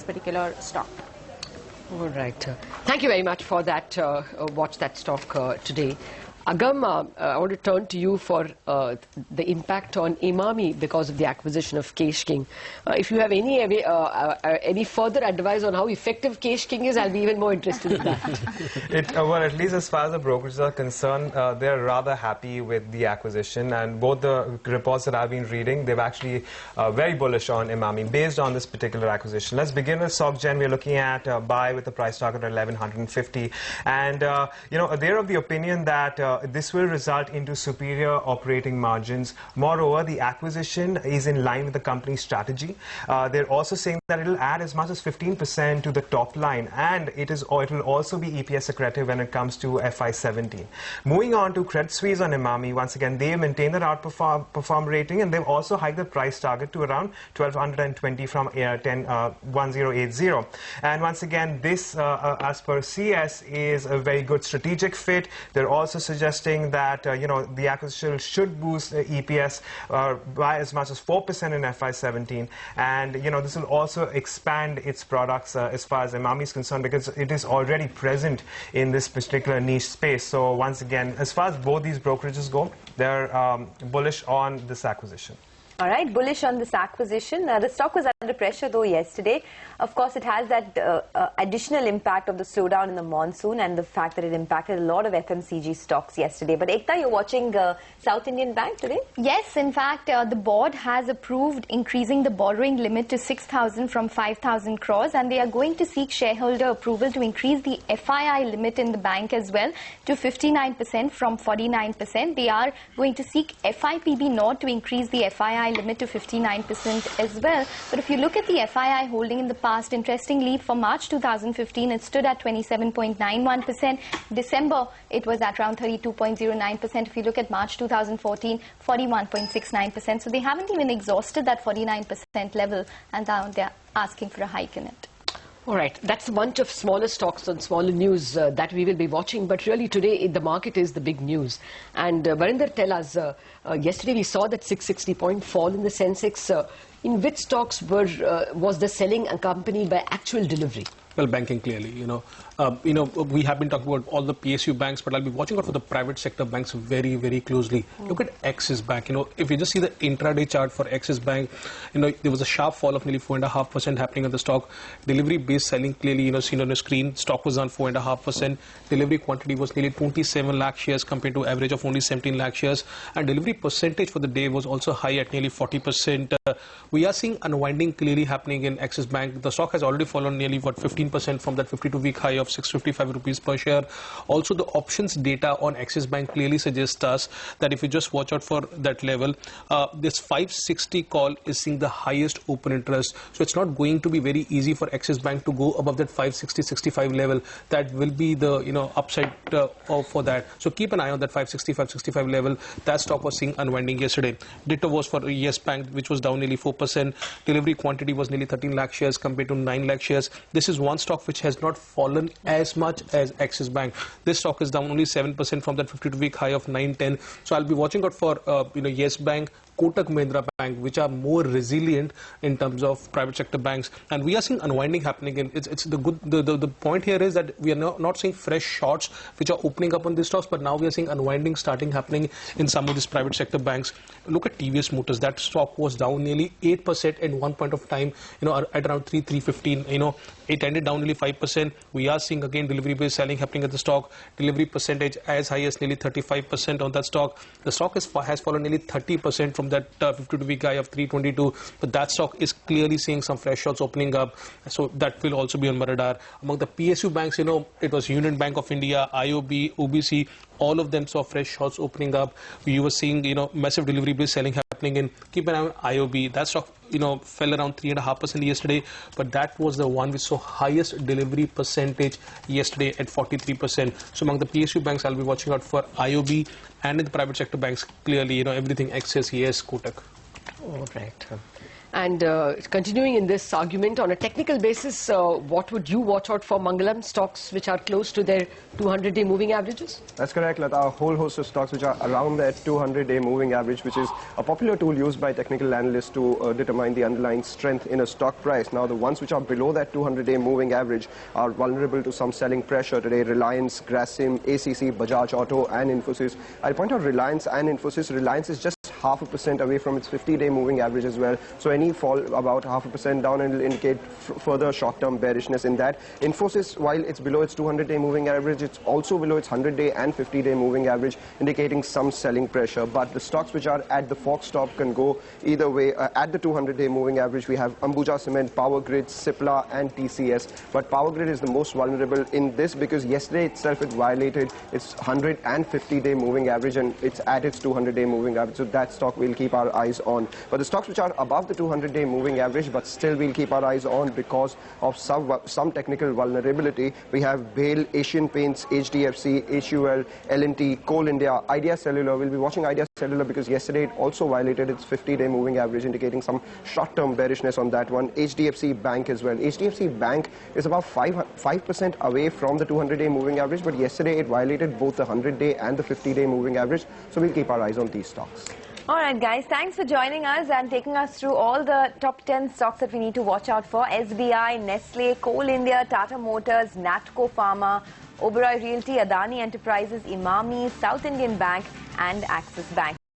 particular stock. All right. Thank you very much for that. Watch that stock today. Agam, I want to turn to you for the impact on Emami because of the acquisition of Cash King. If you have any further advice on how effective Cash King is, I'll be even more interested in that. Well, at least as far as the brokerages are concerned, they're rather happy with the acquisition, and both the reports that I've been reading, they've actually very bullish on Emami based on this particular acquisition. Let's begin with SocGen. We're looking at buy with the price target at 1150, and they're of the opinion that this will result into superior operating margins. Moreover, the acquisition is in line with the company's strategy. They're also saying that it will add as much as 15% to the top line, and it will also be EPS accretive when it comes to FY17. Moving on to Credit Suisse on Emami, once again, they maintain their outperform rating, and they've also hiked the price target to around 1220 from 1080. And once again, this, as per CS, is a very good strategic fit. They're also suggesting that the acquisition should boost EPS by as much as 4% in FY17, and this will also expand its products as far as Emami is concerned, because it is already present in this particular niche space. So once again, as far as both these brokerages go, they're bullish on this acquisition. All right, bullish on this acquisition. The stock was under pressure though yesterday. Of course, it has that additional impact of the slowdown in the monsoon and the fact that it impacted a lot of FMCG stocks yesterday. But Ekta, you're watching South Indian Bank today? Yes, in fact, the board has approved increasing the borrowing limit to 6,000 from 5,000 crores, and they are going to seek shareholder approval to increase the FII limit in the bank as well to 59% from 49%. They are going to seek FIPB Nord to increase the FII limit to 59% as well. But if you look at the FII holding in the past, interestingly, for March 2015, it stood at 27.91%. December, it was at around 32.09%. If you look at March 2014, 41.69%. So they haven't even exhausted that 49% level, and now they're asking for a hike in it. All right, that's a bunch of smaller stocks and smaller news that we will be watching. But really today, the market is the big news. And Varinder, tell us, yesterday we saw that 660-point fall in the Sensex. In which stocks was the selling accompanied by actual delivery? Well, banking clearly, we have been talking about all the PSU banks, but I'll be watching out for the private sector banks very, very closely. Look at Axis Bank. If you just see the intraday chart for Axis Bank, there was a sharp fall of nearly 4.5% happening on the stock. Delivery-based selling clearly, seen on the screen. Stock was down 4.5%. Delivery quantity was nearly 27 lakh shares compared to average of only 17 lakh shares. And delivery percentage for the day was also high at nearly 40%. We are seeing unwinding clearly happening in Axis Bank. The stock has already fallen nearly 15% from that 52-week high of 655 rupees per share. Also, the options data on Axis Bank clearly suggests us that if you just watch out for that level, this 560 call is seeing the highest open interest. So it's not going to be very easy for Axis Bank to go above that 560-65 level. That will be the upside for that. So keep an eye on that 565 level. That stock was seeing unwinding yesterday. Ditto was for Yes Bank, which was down nearly 4%. Delivery quantity was nearly 13 lakh shares compared to 9 lakh shares. This is one stock which has not fallen as much as Axis Bank. This stock is down only 7% from that 52-week high of 910. So I'll be watching out for Yes Bank, Kotak Mahindra Bank, which are more resilient in terms of private sector banks, and we are seeing unwinding happening. And it's the point here is that we are not seeing fresh shorts which are opening up on these stocks, but now we are seeing unwinding happening in some of these private sector banks. Look at TVS Motors. That stock was down nearly 8% at one point of time. At around 315. It ended down nearly 5%. We are seeing again delivery-based selling happening at the stock. Delivery percentage as high as nearly 35% on that stock. The stock has fallen nearly 30% from that 52-week high of 322. But that stock is clearly seeing some fresh shots opening up. So that will also be on my radar. Among the PSU banks, it was Union Bank of India, IOB, OBC. All of them saw fresh shots opening up. You were seeing, massive delivery-based selling happening in. Keep an eye on IOB. That stock, fell around 3.5% yesterday, but that was the one which saw highest delivery percentage yesterday at 43%. So among the PSU banks, I'll be watching out for IOB, and in the private sector banks, clearly, everything Axis, Yes, Kotak. All right. And continuing in this argument, on a technical basis, what would you watch out for, Mangalam? Stocks which are close to their 200-day moving averages? That's correct, Lata. A whole host of stocks which are around that 200-day moving average, which is a popular tool used by technical analysts to determine the underlying strength in a stock price. Now, the ones which are below that 200-day moving average are vulnerable to some selling pressure today. Reliance, Grasim, ACC, Bajaj Auto and Infosys. I'll point out Reliance and Infosys. Reliance is just 0.5% away from its 50-day moving average as well. So any fall about 0.5% down and will indicate further short-term bearishness in that. Infosys, while it's below its 200-day moving average, it's also below its 100-day and 50-day moving average, indicating some selling pressure. But the stocks which are at the fork stop can go either way. At the 200-day moving average, we have Ambuja Cement, Power Grid, Cipla and TCS. But Power Grid is the most vulnerable in this because yesterday itself it violated its 100 and 50-day moving average and it's at its 200-day moving average. So that stock we'll keep our eyes on. But the stocks which are above the 200-day moving average, but still we'll keep our eyes on because of some technical vulnerability. We have BHALE, Asian Paints, HDFC, HUL, L&T, Coal India, Idea Cellular. We'll be watching Idea Cellular because yesterday it also violated its 50-day moving average, indicating some short-term bearishness on that one. HDFC Bank as well. HDFC Bank is about 5% away from the 200-day moving average, but yesterday it violated both the 100-day and the 50-day moving average. So we'll keep our eyes on these stocks. All right, guys, thanks for joining us and taking us through all the top 10 stocks that we need to watch out for. SBI, Nestle, Coal India, Tata Motors, Natco Pharma, Oberoi Realty, Adani Enterprises, Imami, South Indian Bank and Axis Bank.